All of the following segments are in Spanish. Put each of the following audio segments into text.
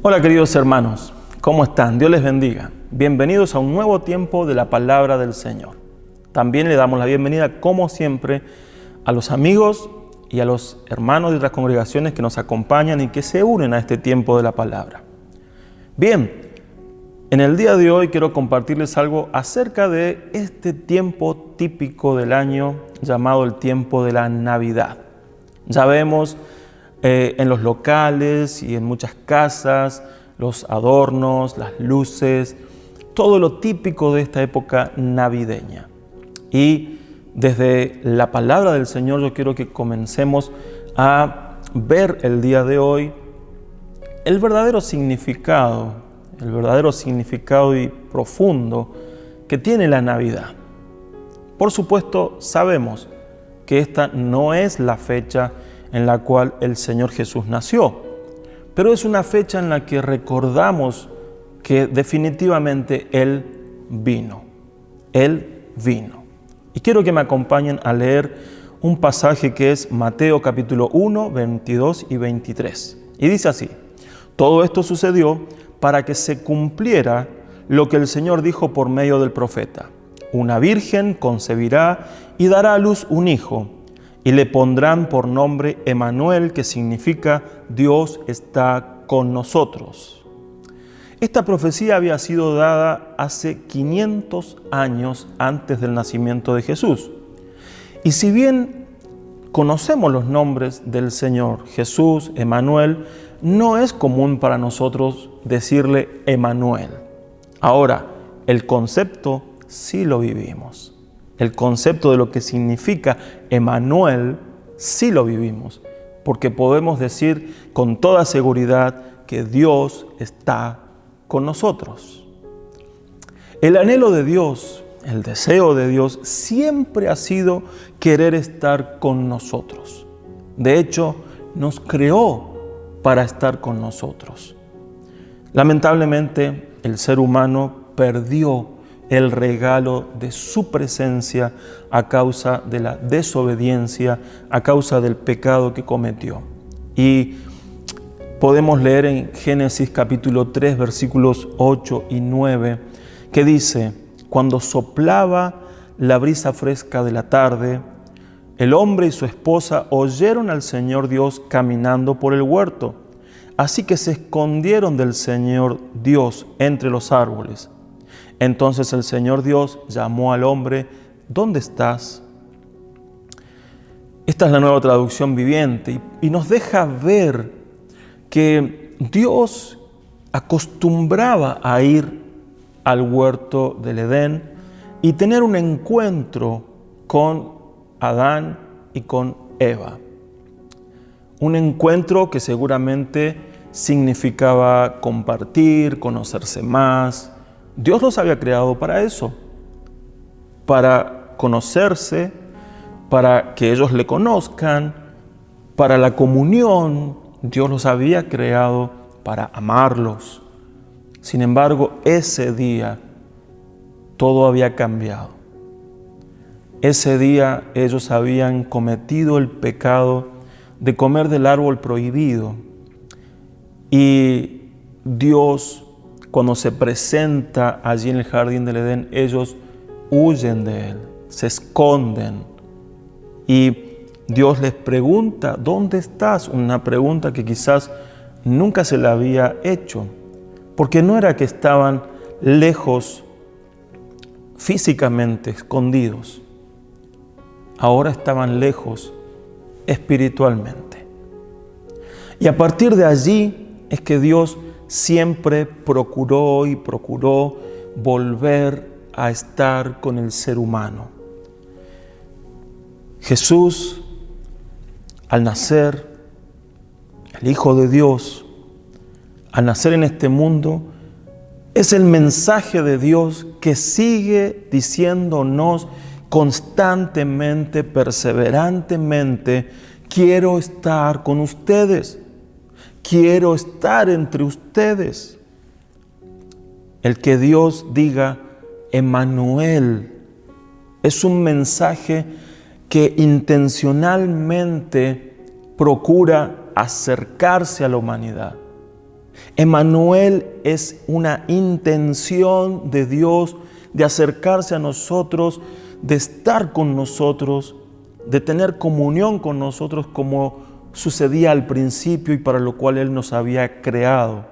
Hola queridos hermanos, ¿cómo están? Dios les bendiga. Bienvenidos a un nuevo tiempo de la palabra del Señor. También le damos la bienvenida, como siempre, a los amigos y a los hermanos de otras congregaciones que nos acompañan y que se unen a este tiempo de la palabra. Bien, en el día de hoy quiero compartirles algo acerca de este tiempo típico del año llamado el tiempo de la Navidad. Ya vemos en los locales y en muchas casas los adornos, las luces, todo lo típico de esta época navideña. Y desde la palabra del Señor yo quiero que comencemos a ver el día de hoy el verdadero significado y profundo que tiene la Navidad. Por supuesto, sabemos que esta no es la fecha en la cual el Señor Jesús nació, pero es una fecha en la que recordamos que definitivamente Él vino. Y quiero que me acompañen a leer un pasaje que es Mateo capítulo 1, 22 y 23. Y dice así: todo esto sucedió para que se cumpliera lo que el Señor dijo por medio del profeta. Una virgen concebirá y dará a luz un hijo, y le pondrán por nombre Emmanuel, que significa Dios está con nosotros. Esta profecía había sido dada hace 500 años antes del nacimiento de Jesús. Y si bien conocemos los nombres del Señor, Jesús, Emmanuel, no es común para nosotros decirle Emmanuel. Ahora, el concepto sí lo vivimos. El concepto de lo que significa Emmanuel sí lo vivimos, porque podemos decir con toda seguridad que Dios está con nosotros. El anhelo de Dios, el deseo de Dios siempre ha sido querer estar con nosotros. De hecho, nos creó para estar con nosotros. Lamentablemente, el ser humano perdió el regalo de su presencia a causa de la desobediencia, a causa del pecado que cometió. Y podemos leer en Génesis capítulo 3, versículos 8 y 9, que dice: cuando soplaba la brisa fresca de la tarde, el hombre y su esposa oyeron al Señor Dios caminando por el huerto. Así que se escondieron del Señor Dios entre los árboles. Entonces el Señor Dios llamó al hombre: ¿dónde estás? Esta es la Nueva Traducción Viviente y nos deja ver que Dios acostumbraba a ir al huerto del Edén y tener un encuentro con Adán y con Eva. Un encuentro que seguramente significaba compartir, conocerse más. Dios los había creado para eso, para conocerse, para que ellos le conozcan, para la comunión. Dios los había creado para amarlos. Sin embargo, ese día todo había cambiado. Ese día ellos habían cometido el pecado de comer del árbol prohibido. Y Dios, cuando se presenta allí en el jardín del Edén, ellos huyen de Él, se esconden. Y Dios les pregunta: ¿dónde estás? Una pregunta que quizás nunca se la había hecho, porque no era que estaban lejos físicamente, escondidos. Ahora estaban lejos espiritualmente. Y a partir de allí es que Dios siempre procuró volver a estar con el ser humano. Jesús, al nacer, el Hijo de Dios, al nacer en este mundo, es el mensaje de Dios que sigue diciéndonos constantemente, perseverantemente: quiero estar con ustedes. Quiero estar entre ustedes. El que Dios diga Emmanuel es un mensaje que intencionalmente procura acercarse a la humanidad. Emmanuel es una intención de Dios de acercarse a nosotros, de estar con nosotros, de tener comunión con nosotros como sucedía al principio y para lo cual Él nos había creado.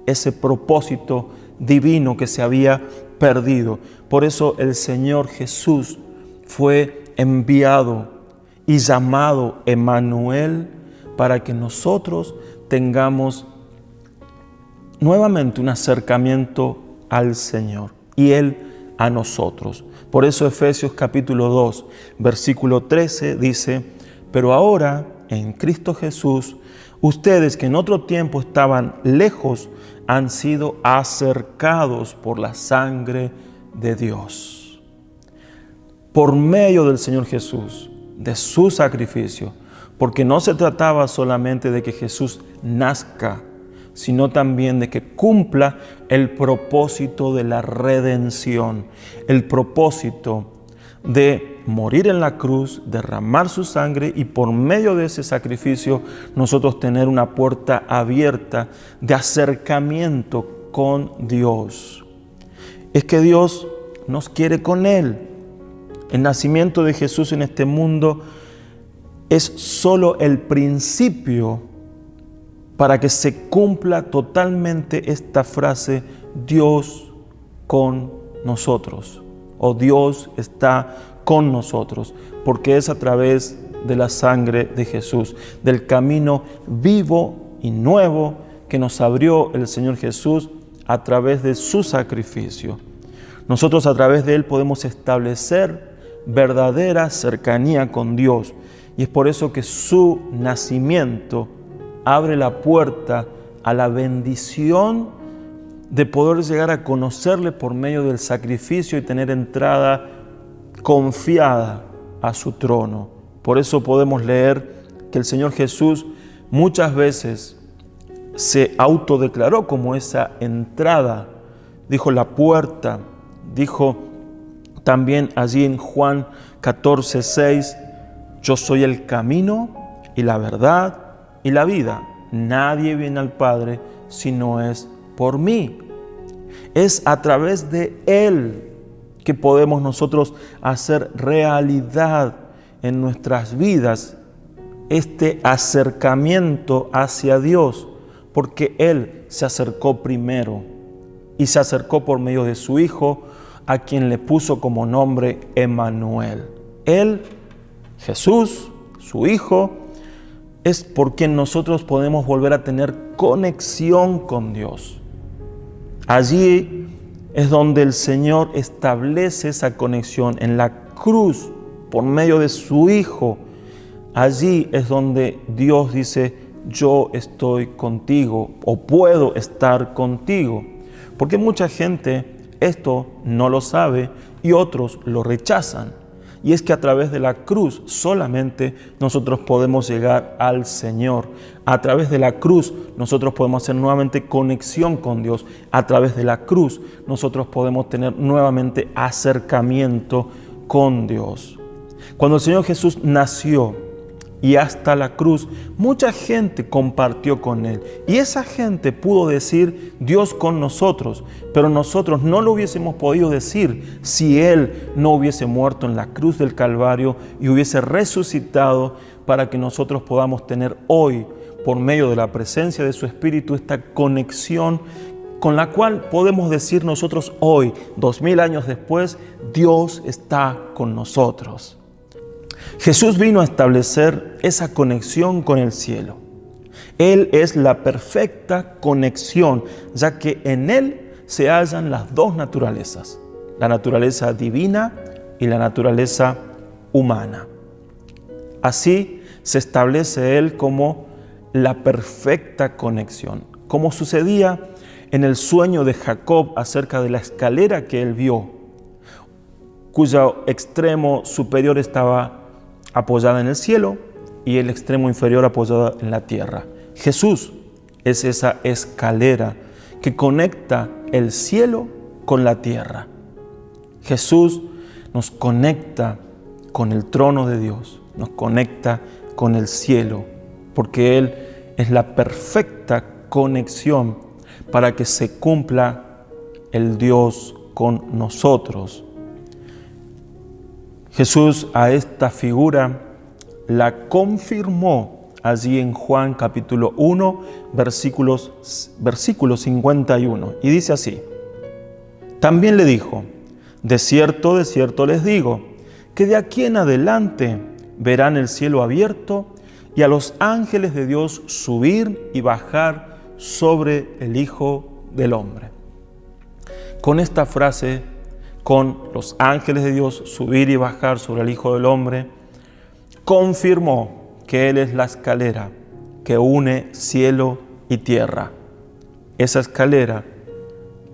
Ese propósito divino que se había perdido. Por eso el Señor Jesús fue enviado y llamado Emmanuel para que nosotros tengamos nuevamente un acercamiento al Señor y Él a nosotros. Por eso Efesios capítulo 2, versículo 13 dice: pero ahora en Cristo Jesús, ustedes que en otro tiempo estaban lejos, han sido acercados por la sangre de Dios. Por medio del Señor Jesús, de su sacrificio, porque no se trataba solamente de que Jesús nazca, sino también de que cumpla el propósito de la redención, el propósito de morir en la cruz, derramar su sangre y por medio de ese sacrificio nosotros tener una puerta abierta de acercamiento con Dios. Es que Dios nos quiere con Él. El nacimiento de Jesús en este mundo es solo el principio para que se cumpla totalmente esta frase: Dios con nosotros, o Dios está con nosotros, porque es a través de la sangre de Jesús, del camino vivo y nuevo que nos abrió el Señor Jesús a través de su sacrificio. Nosotros a través de Él podemos establecer verdadera cercanía con Dios, y es por eso que su nacimiento abre la puerta a la bendición de poder llegar a conocerle por medio del sacrificio y tener entrada confiada a su trono. Por eso podemos leer que el Señor Jesús muchas veces se autodeclaró como esa entrada. Dijo la puerta, dijo también allí en Juan 14:6, yo soy el camino y la verdad y la vida. Nadie viene al Padre si no es por mí. Es a través de Él que podemos nosotros hacer realidad en nuestras vidas este acercamiento hacia Dios, porque Él se acercó primero y se acercó por medio de su Hijo, a quien le puso como nombre Emmanuel. Él, Jesús, su Hijo, es por quien nosotros podemos volver a tener conexión con Dios. Allí es donde el Señor establece esa conexión en la cruz por medio de su Hijo. Allí es donde Dios dice: yo estoy contigo, o puedo estar contigo. Porque mucha gente esto no lo sabe y otros lo rechazan. Y es que a través de la cruz solamente nosotros podemos llegar al Señor. A través de la cruz nosotros podemos hacer nuevamente conexión con Dios. A través de la cruz nosotros podemos tener nuevamente acercamiento con Dios. Cuando el Señor Jesús nació y hasta la cruz, mucha gente compartió con Él. Y esa gente pudo decir: Dios con nosotros. Pero nosotros no lo hubiésemos podido decir si Él no hubiese muerto en la cruz del Calvario y hubiese resucitado, para que nosotros podamos tener hoy, por medio de la presencia de su Espíritu, esta conexión con la cual podemos decir nosotros hoy, 2000 años después: Dios está con nosotros. Jesús vino a establecer esa conexión con el cielo. Él es la perfecta conexión, ya que en Él se hallan las dos naturalezas, la naturaleza divina y la naturaleza humana. Así se establece Él como la perfecta conexión, como sucedía en el sueño de Jacob acerca de la escalera que él vio, cuyo extremo superior estaba apoyada en el cielo y el extremo inferior apoyado en la tierra. Jesús es esa escalera que conecta el cielo con la tierra. Jesús nos conecta con el trono de Dios, nos conecta con el cielo, porque Él es la perfecta conexión para que se cumpla el Dios con nosotros. Jesús a esta figura la confirmó allí en Juan capítulo 1, versículo 51. Y dice así: también le dijo: de cierto les digo, que de aquí en adelante verán el cielo abierto y a los ángeles de Dios subir y bajar sobre el Hijo del Hombre. Con esta frase, con los ángeles de Dios subir y bajar sobre el Hijo del Hombre, confirmó que Él es la escalera que une cielo y tierra. Esa escalera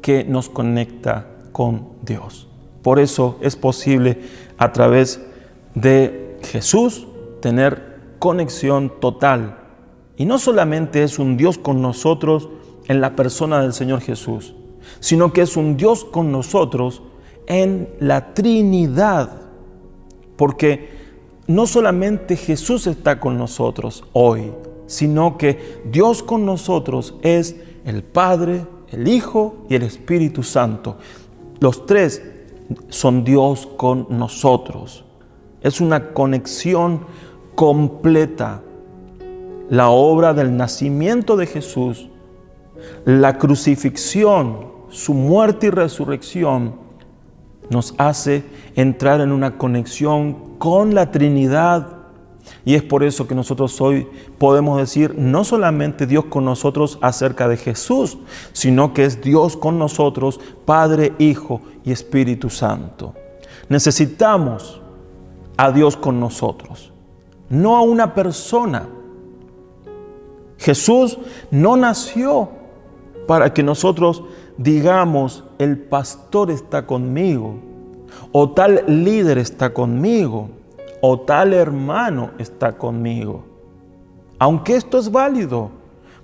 que nos conecta con Dios. Por eso es posible a través de Jesús tener conexión total. Y no solamente es un Dios con nosotros en la persona del Señor Jesús, sino que es un Dios con nosotros en la Trinidad. Porque no solamente Jesús está con nosotros hoy, sino que Dios con nosotros es el Padre, el Hijo y el Espíritu Santo. Los tres son Dios con nosotros. Es una conexión completa. La obra del nacimiento de Jesús, la crucifixión, su muerte y resurrección, nos hace entrar en una conexión con la Trinidad. Y es por eso que nosotros hoy podemos decir no solamente Dios con nosotros acerca de Jesús, sino que es Dios con nosotros, Padre, Hijo y Espíritu Santo. Necesitamos a Dios con nosotros, no a una persona. Jesús no nació para que nosotros digamos, el pastor está conmigo, o tal líder está conmigo, o tal hermano está conmigo. Aunque esto es válido,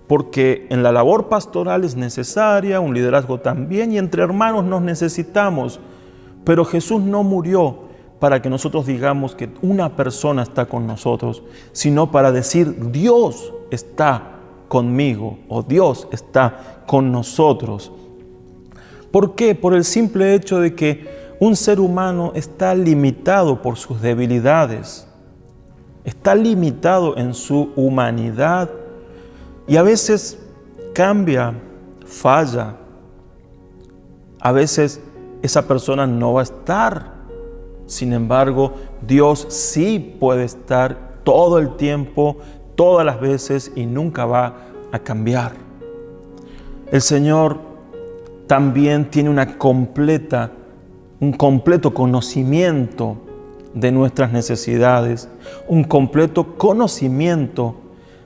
porque en la labor pastoral es necesaria, un liderazgo también, y entre hermanos nos necesitamos. Pero Jesús no murió para que nosotros digamos que una persona está con nosotros, sino para decir Dios está conmigo o Dios está con nosotros. ¿Por qué? Por el simple hecho de que un ser humano está limitado por sus debilidades, está limitado en su humanidad y a veces cambia, falla. A veces esa persona no va a estar. Sin embargo, Dios sí puede estar todo el tiempo, todas las veces y nunca va a cambiar. El Señor también tiene un completo conocimiento de nuestras necesidades, un completo conocimiento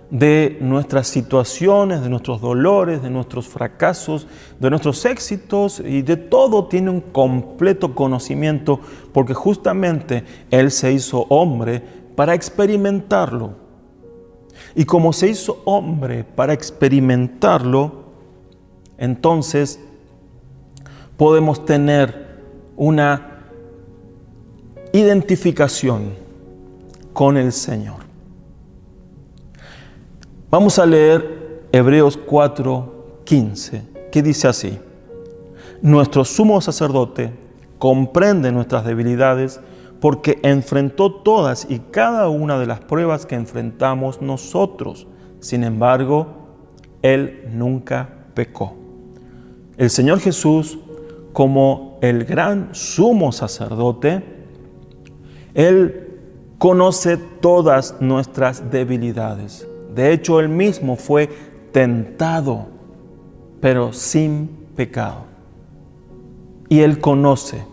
de nuestras situaciones, de nuestros dolores, de nuestros fracasos, de nuestros éxitos y de todo tiene un completo conocimiento porque justamente Él se hizo hombre para experimentarlo. Y como se hizo hombre para experimentarlo, entonces podemos tener una identificación con el Señor. Vamos a leer Hebreos 4:15, que dice así: nuestro sumo sacerdote comprende nuestras debilidades porque enfrentó todas y cada una de las pruebas que enfrentamos nosotros. Sin embargo, Él nunca pecó. El Señor Jesús, como el gran sumo sacerdote, Él conoce todas nuestras debilidades. De hecho, Él mismo fue tentado, pero sin pecado. Y Él conoce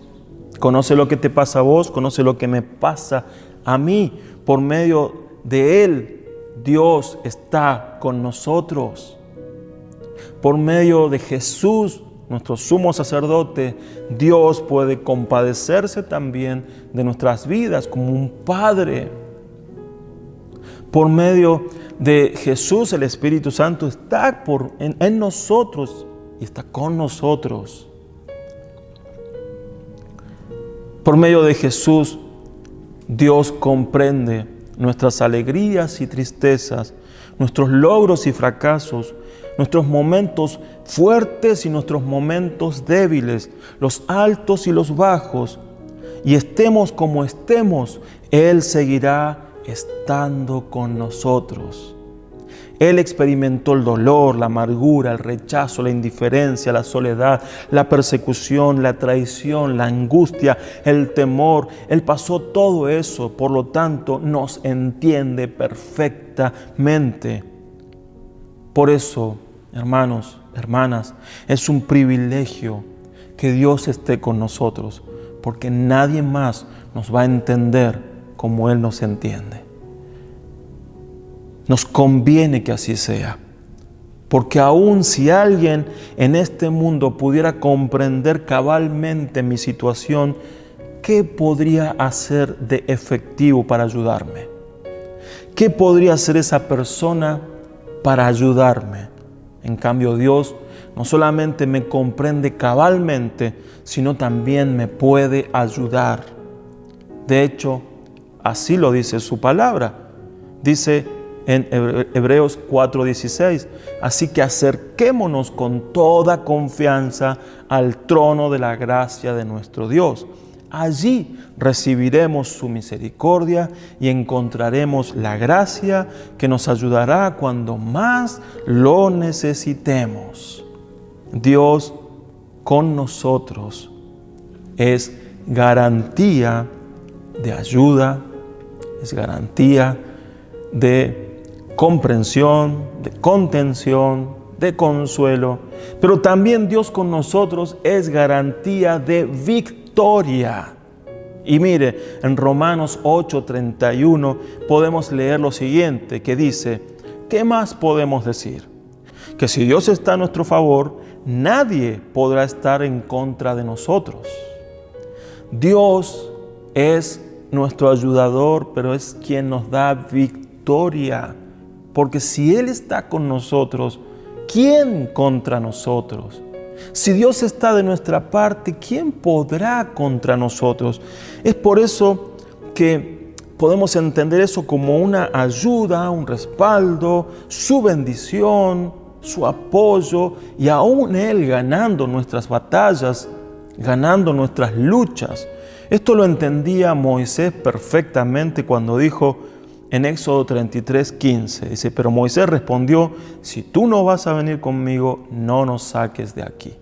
lo que te pasa a vos, conoce lo que me pasa a mí. Por medio de Él, Dios está con nosotros. Por medio de Jesús, nuestro sumo sacerdote, Dios puede compadecerse también de nuestras vidas como un Padre. Por medio de Jesús, el Espíritu Santo está en nosotros y está con nosotros. Por medio de Jesús, Dios comprende nuestras alegrías y tristezas, nuestros logros y fracasos, nuestros momentos fuertes y nuestros momentos débiles, los altos y los bajos. Y estemos como estemos, Él seguirá estando con nosotros. Él experimentó el dolor, la amargura, el rechazo, la indiferencia, la soledad, la persecución, la traición, la angustia, el temor. Él pasó todo eso, por lo tanto, nos entiende perfectamente. Por eso, hermanos, hermanas, es un privilegio que Dios esté con nosotros, porque nadie más nos va a entender como Él nos entiende. Nos conviene que así sea, porque aun si alguien en este mundo pudiera comprender cabalmente mi situación, ¿qué podría hacer de efectivo para ayudarme? ¿Qué podría hacer esa persona para ayudarme? En cambio, Dios no solamente me comprende cabalmente, sino también me puede ayudar. De hecho, así lo dice su palabra. Dice en Hebreos 4:16, así que acerquémonos con toda confianza al trono de la gracia de nuestro Dios. Allí recibiremos su misericordia y encontraremos la gracia que nos ayudará cuando más lo necesitemos. Dios con nosotros es garantía de ayuda, es garantía de comprensión, de contención, de consuelo, pero también Dios con nosotros es garantía de victoria. Y mire, en Romanos 8:31 podemos leer lo siguiente, que dice: ¿qué más podemos decir? Que si Dios está a nuestro favor, nadie podrá estar en contra de nosotros. Dios es nuestro ayudador, pero es quien nos da victoria. Porque si Él está con nosotros, ¿quién contra nosotros? Si Dios está de nuestra parte, ¿quién podrá contra nosotros? Es por eso que podemos entender eso como una ayuda, un respaldo, su bendición, su apoyo, y aún Él ganando nuestras batallas, ganando nuestras luchas. Esto lo entendía Moisés perfectamente cuando dijo en Éxodo 33:15, dice: pero Moisés respondió: si tú no vas a venir conmigo, no nos saques de aquí.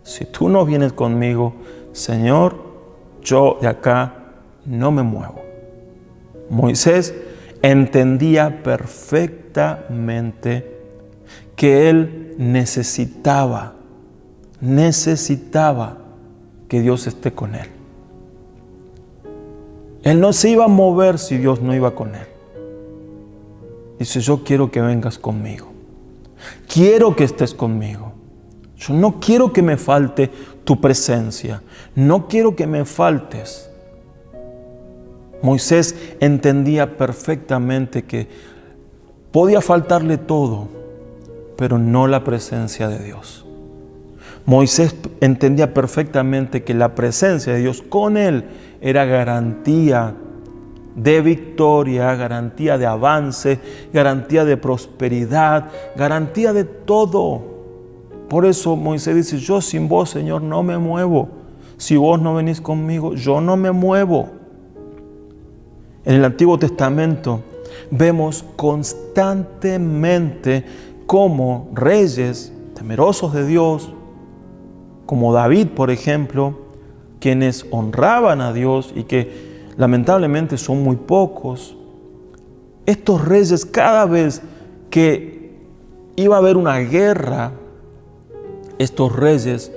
Si tú no vienes conmigo, Señor, yo de acá no me muevo. Moisés entendía perfectamente que él necesitaba que Dios esté con él. Él no se iba a mover si Dios no iba con él. Dice: yo quiero que vengas conmigo. Quiero que estés conmigo. Yo no quiero que me falte tu presencia. No quiero que me faltes. Moisés entendía perfectamente que podía faltarle todo, pero no la presencia de Dios. Moisés entendía perfectamente que la presencia de Dios con él era garantía de victoria, garantía de avance, garantía de prosperidad, garantía de todo. Por eso Moisés dice: yo sin vos, Señor, no me muevo. Si vos no venís conmigo, yo no me muevo. En el Antiguo Testamento vemos constantemente cómo reyes temerosos de Dios, como David, por ejemplo, quienes honraban a Dios y que lamentablemente son muy pocos, estos reyes, cada vez que iba a haber una guerra, estos reyes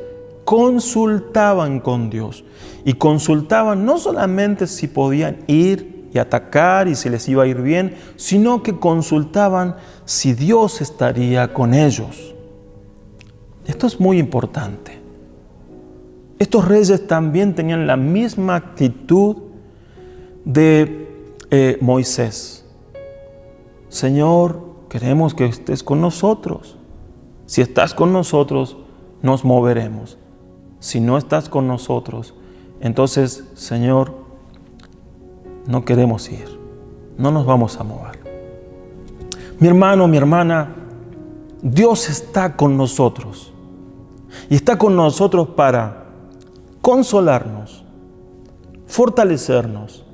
consultaban con Dios, y consultaban no solamente si podían ir y atacar y si les iba a ir bien, sino que consultaban si Dios estaría con ellos. Esto es muy importante. Estos reyes también tenían la misma actitud de Moisés. Señor, queremos que estés con nosotros. Si estás con nosotros, nos moveremos. Si no estás con nosotros, entonces, Señor, no queremos ir. No nos vamos a mover. Mi hermano, mi hermana, Dios está con nosotros y está con nosotros para consolarnos, fortalecernos,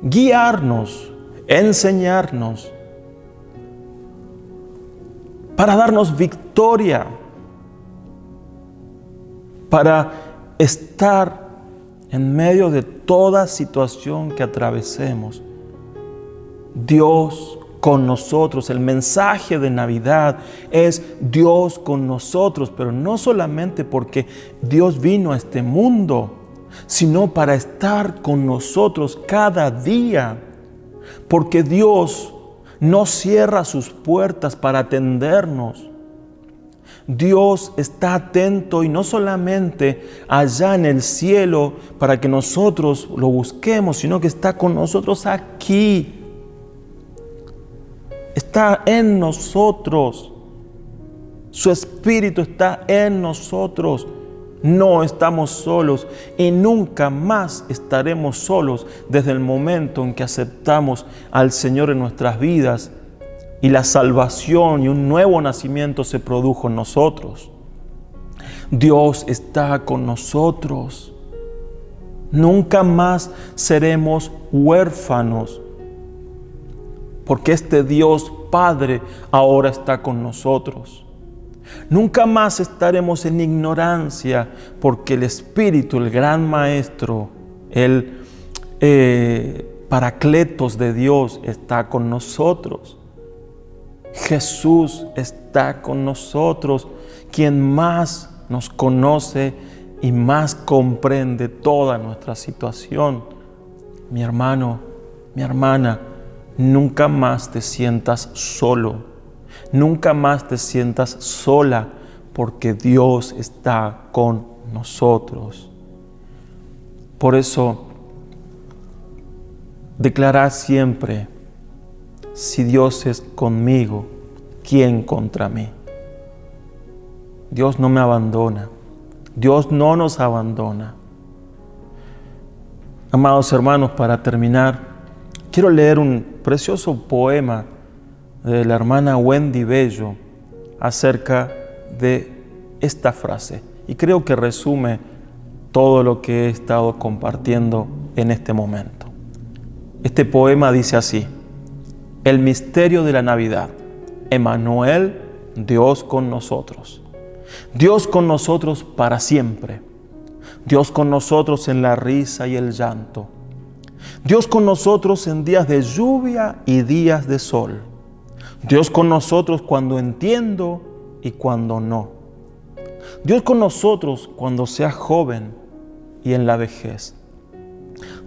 guiarnos, enseñarnos, para darnos victoria, para estar en medio de toda situación que atravesemos. Dios con nosotros. El mensaje de Navidad es Dios con nosotros, pero no solamente porque Dios vino a este mundo, sino para estar con nosotros cada día, porque Dios no cierra sus puertas para atendernos. Dios está atento y no solamente allá en el cielo para que nosotros lo busquemos, sino que está con nosotros aquí. Está en nosotros. Su Espíritu está en nosotros. No estamos solos y nunca más estaremos solos desde el momento en que aceptamos al Señor en nuestras vidas y la salvación y un nuevo nacimiento se produjo en nosotros. Dios está con nosotros. Nunca más seremos huérfanos, porque este Dios Padre ahora está con nosotros. Nunca más estaremos en ignorancia, porque el Espíritu, el gran Maestro, el Paracletos de Dios está con nosotros. Jesús está con nosotros, quien más nos conoce y más comprende toda nuestra situación. Mi hermano, mi hermana, nunca más te sientas solo, nunca más te sientas sola, porque Dios está con nosotros. Por eso, declarad siempre: si Dios es conmigo, ¿quién contra mí? Dios no me abandona. Dios no nos abandona. Amados hermanos, para terminar, quiero leer un precioso poema de la hermana Wendy Bello acerca de esta frase. Y creo que resume todo lo que he estado compartiendo en este momento. Este poema dice así: el misterio de la Navidad. Emmanuel, Dios con nosotros. Dios con nosotros para siempre. Dios con nosotros en la risa y el llanto. Dios con nosotros en días de lluvia y días de sol. Dios con nosotros cuando entiendo y cuando no. Dios con nosotros cuando sea joven y en la vejez.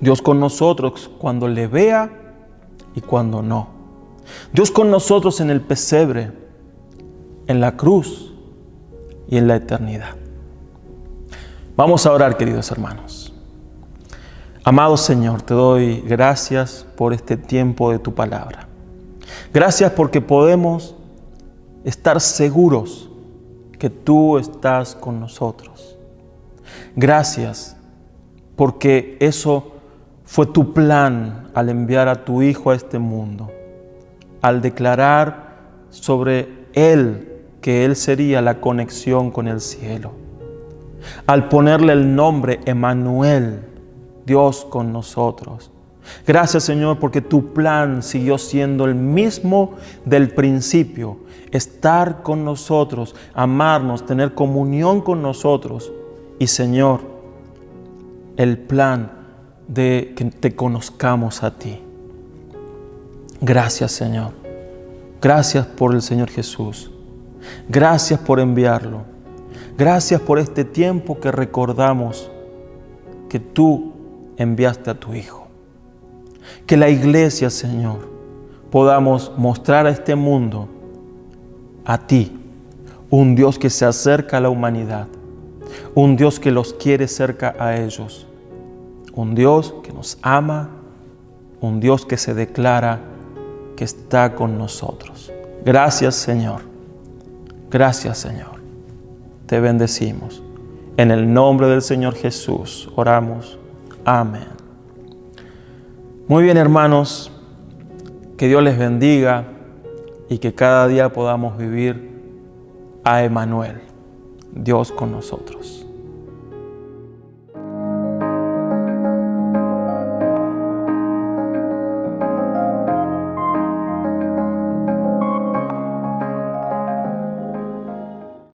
Dios con nosotros cuando le vea y cuando no. Dios con nosotros en el pesebre, en la cruz y en la eternidad. Vamos a orar, queridos hermanos. Amado Señor, te doy gracias por este tiempo de tu palabra. Gracias porque podemos estar seguros que tú estás con nosotros. Gracias porque eso fue tu plan al enviar a tu Hijo a este mundo, al declarar sobre Él que Él sería la conexión con el cielo, al ponerle el nombre Emmanuel, Dios con nosotros. Gracias, Señor, porque tu plan siguió siendo el mismo del principio: estar con nosotros, amarnos, tener comunión con nosotros. Y, Señor, el plan de que te conozcamos a ti. Gracias, Señor. Gracias por el Señor Jesús. Gracias por enviarlo. Gracias por este tiempo que recordamos que tú enviaste a tu Hijo. Que la iglesia, Señor, podamos mostrar a este mundo a ti, un Dios que se acerca a la humanidad, un Dios que los quiere cerca a ellos, un Dios que nos ama, un Dios que se declara que está con nosotros. Gracias, Señor. Gracias, Señor. Te bendecimos. En el nombre del Señor Jesús oramos. Amén. Muy bien, hermanos, que Dios les bendiga y que cada día podamos vivir a Emmanuel, Dios con nosotros.